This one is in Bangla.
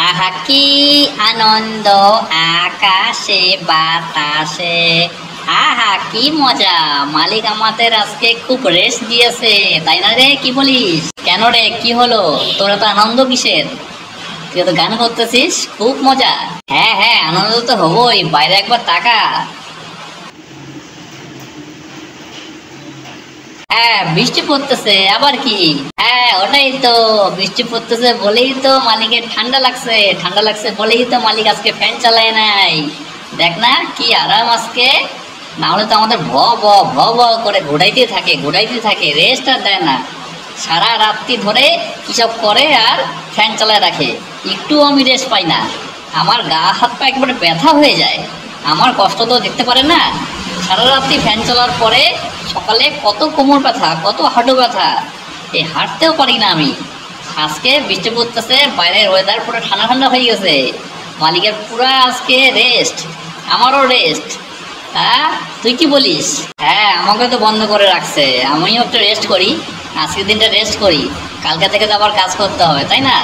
আহা কি আনন্দ আকাশে বাতাসে। আহা কি মজা, মালিক আমাদের আজকে খুব রেস্ট দিয়েছে, তাই না রে? কি বলিস? কেন রে, কি হলো? তোরা তো আনন্দ কিসের? তুই তো গান করতেছিস, খুব মজা। হ্যাঁ হ্যাঁ, আনন্দ তো হবোই, বাইরে একবার তাকা। হ্যাঁ, বৃষ্টি পড়তেছে, আবার কি? হ্যাঁ ওটাই তো, বৃষ্টি পড়তেছে বলেই তো মালিকের ঠান্ডা লাগছে, ঠান্ডা লাগছে বলেই তো মালিক আজকে ফ্যান চালায় নাই। দেখ না কি আরাম আজকে। না হলে তো আমাদের ভ ভ ভ ভ করে ঘোরাইতে থাকে, রেস্ট আর দেয় না। সারা রাত্রি ধরে কিসব করে আর ফ্যান চালায় রাখে, একটু আমি রেস্ট পাই না। আমার গা হাত পা একেবারে ব্যথা হয়ে যায়। আমার কষ্ট তো দেখতে পারে না। সারা রাত্রি ফ্যান চালার পরে সকালে কত কোমর ব্যথা, কত হাঁটু ব্যথা, এই হাঁটতেও পারি না আমি। আজকে বৃষ্টি পড়তেছে, বাইরের ওয়েদার পুরো ঠান্ডা ঠান্ডা হয়ে গেছে, মালিকের পুরো আজকে রেস্ট, আমারও রেস্ট। হ্যাঁ তুই কি বলিস? হ্যাঁ আমাকে তো বন্ধ করে রাখছে, আমিও একটু রেস্ট করি, আজকের দিনটা রেস্ট করি, কালকে থেকে তো আবার কাজ করতে হবে, তাই না?